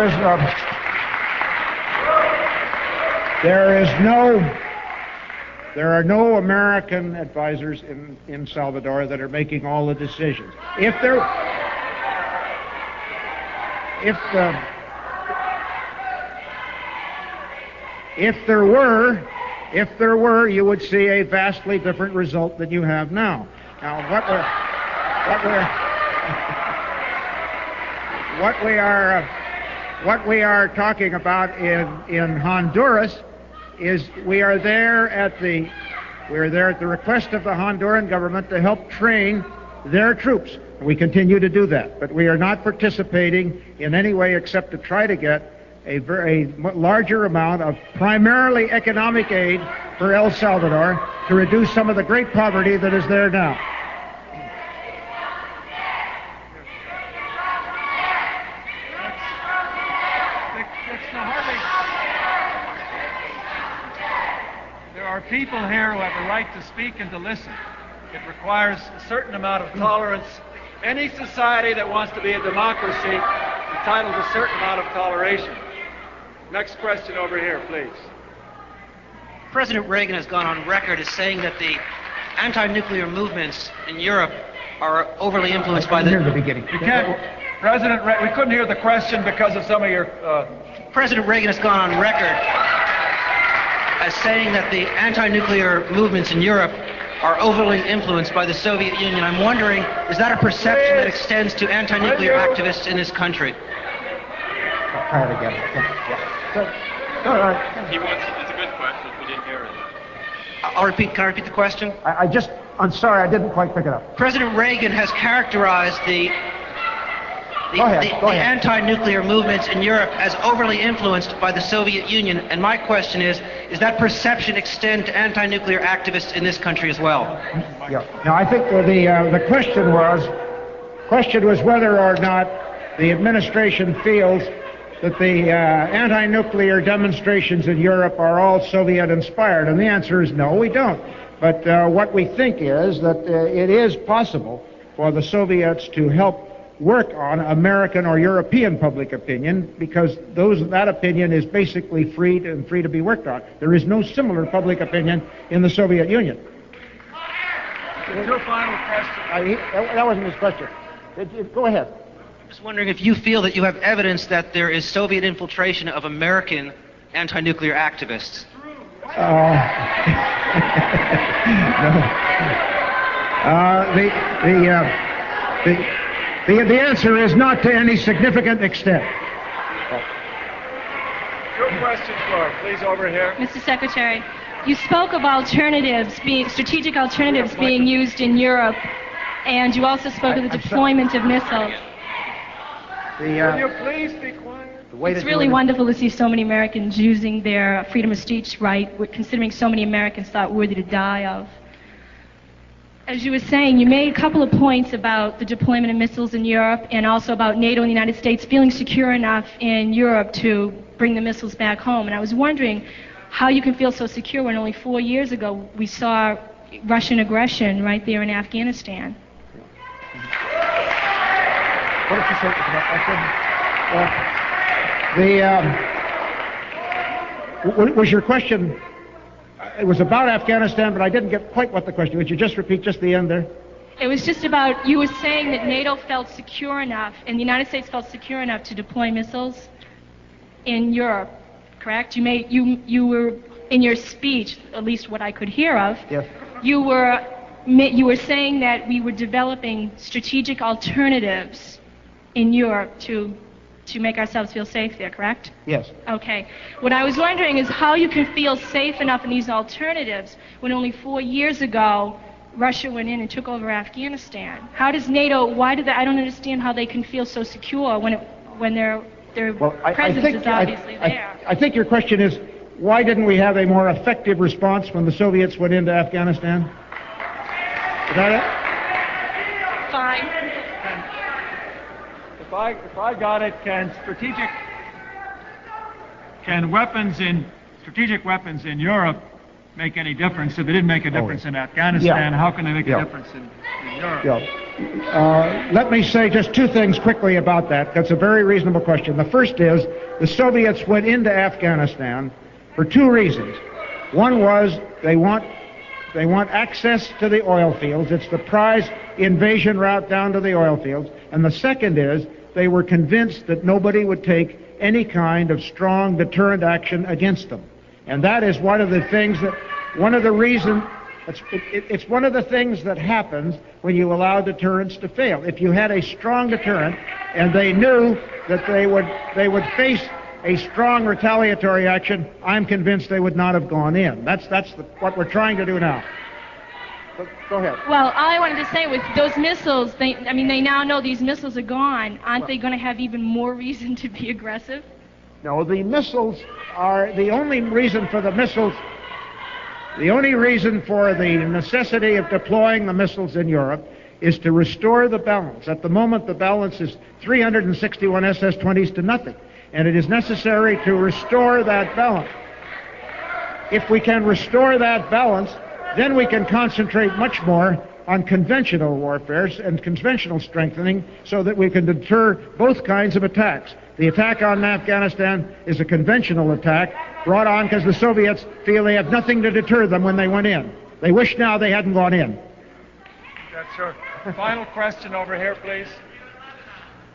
are no American advisors in Salvador that are making all the decisions. If there were, you would see a vastly different result than you have now. Now, what we are talking about in Honduras is we are there at the request of the Honduran government to help train their troops. We continue to do that, but we are not participating in any way except to try to get a larger amount of primarily economic aid for El Salvador to reduce some of the great poverty that is there now.
There are people here who have a right to speak and to listen. It requires a certain amount of tolerance. Any society that wants to be a democracy is entitled to a certain amount of toleration. Next question over here, please.
President Reagan has gone on record as saying that the anti-nuclear movements in Europe are overly influenced by the...
President Reagan, we couldn't hear the question because of some of your...
President Reagan has gone on record as saying that the anti-nuclear movements in Europe are overly influenced by the Soviet Union. I'm wondering, is that a perception that extends to anti-nuclear activists in this country?
Try it again.
It's a good question. We didn't hear it.
Can I repeat the question?
I'm sorry, I didn't quite pick it up.
President Reagan has characterized the anti-nuclear movements in Europe as overly influenced by the Soviet Union, and my question is that perception extend to anti-nuclear activists in this country as well?
Yeah. Now, I think the question was whether or not the administration feels that the anti-nuclear demonstrations in Europe are all Soviet-inspired, and the answer is no, we don't. But what we think is that it is possible for the Soviets to help work on American or European public opinion, because that opinion is basically free to be worked on. There is no similar public opinion in the Soviet Union.
Your final question.
That wasn't his question. Go ahead.
I'm just wondering if you feel that you have evidence that there is Soviet infiltration of American anti-nuclear activists.
The answer is not to any significant extent.
Your question, Flora, please, over here.
Mr. Secretary, you spoke of strategic alternatives being used in Europe, and you also spoke of the deployment of missiles.
Will you please be quiet?
It's really wonderful to see so many Americans using their freedom of speech right, considering so many Americans thought worthy to die of. as you were saying, you made a couple of points about the deployment of missiles in Europe and also about NATO and the United States feeling secure enough in Europe to bring the missiles back home. And I was wondering how you can feel so secure when only 4 years ago we saw Russian aggression right there in Afghanistan.
What did you say? Was your question? It was about Afghanistan, but I didn't get quite what the question. Would you just repeat just the end there?
It was just about, you were saying that NATO felt secure enough and the United States felt secure enough to deploy missiles in Europe, correct? You were in your speech, at least what I could hear of.
Yes.
You were saying that we were developing strategic alternatives in Europe to make ourselves feel safe there, correct?
Yes.
Okay. What I was wondering is how you can feel safe enough in these alternatives when only 4 years ago Russia went in and took over Afghanistan. How does NATO? I don't understand how they can feel so secure when their presence is obviously there.
I think your question is, why didn't we have a more effective response when the Soviets went into Afghanistan? Is that it?
Fine.
If I got it, can strategic weapons in Europe make any difference? If they didn't make a difference in Afghanistan, how can they make a difference in Europe?
Yeah. Let me say just two things quickly about that. That's a very reasonable question. The first is the Soviets went into Afghanistan for two reasons. One was they want access to the oil fields. It's the prize invasion route down to the oil fields. And the second is they were convinced that nobody would take any kind of strong deterrent action against them. And that is one of the things it's one of the things that happens when you allow deterrence to fail. If you had a strong deterrent and they knew that they would face a strong retaliatory action, I'm convinced they would not have gone in. That's what we're trying to do now. Go ahead.
Well, all I wanted to say with those missiles, they now know these missiles are gone. Aren't they going to have even more reason to be aggressive?
No, the missiles are the only reason for the missiles. The only reason for the necessity of deploying the missiles in Europe is to restore the balance. At the moment, the balance is 361 SS-20s to nothing, and it is necessary to restore that balance. If we can restore that balance, then we can concentrate much more on conventional warfare and conventional strengthening so that we can deter both kinds of attacks. The attack on Afghanistan is a conventional attack brought on because the Soviets feel they have nothing to deter them when they went in. They wish now they hadn't gone in.
That's our final question over here, please.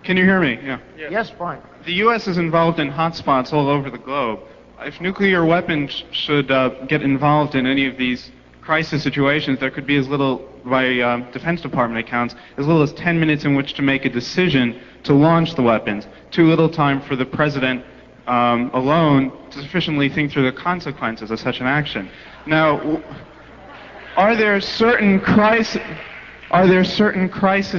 Can you hear me? Yeah.
Yes, fine.
The U.S. is involved in hotspots all over the globe. If nuclear weapons should get involved in any of these crisis situations, there could be as little, by Defense Department accounts, as little as 10 minutes in which to make a decision to launch the weapons. Too little time for the president alone to sufficiently think through the consequences of such an action. Now, are there certain crisis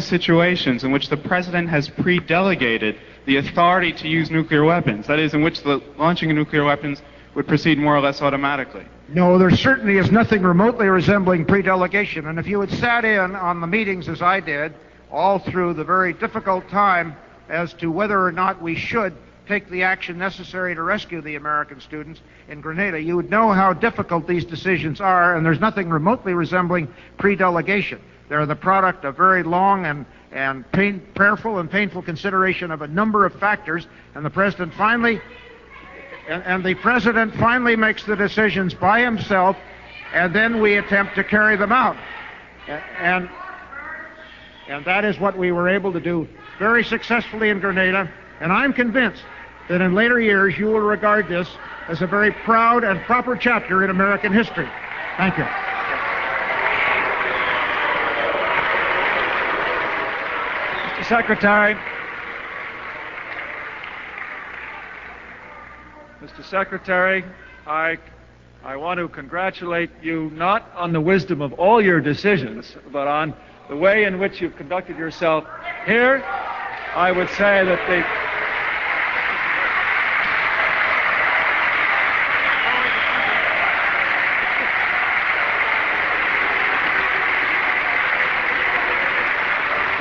situations in which the president has pre-delegated the authority to use nuclear weapons? That is, in which the launching of nuclear weapons would proceed more or less automatically?
No, there certainly is nothing remotely resembling pre-delegation. And if you had sat in on the meetings as I did, all through the very difficult time as to whether or not we should take the action necessary to rescue the American students in Grenada, you would know how difficult these decisions are, and there's nothing remotely resembling pre-delegation. They're the product of very long and prayerful and painful consideration of a number of factors, and the president finally makes the decisions by himself, and then we attempt to carry them out. And that is what we were able to do very successfully in Grenada, and I'm convinced that in later years you will regard this as a very proud and proper chapter in American history. Thank you.
Mr. Secretary. Mr. Secretary, I want to congratulate you not on the wisdom of all your decisions, but on the way in which you've conducted yourself here. I would say that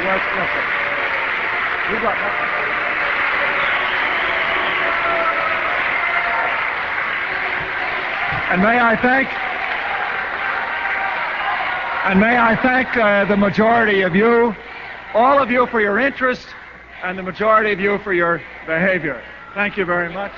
Yes, sir. You got that. And may I thank the majority of you, all of you for your interest, and the majority of you for your behavior. Thank you very much.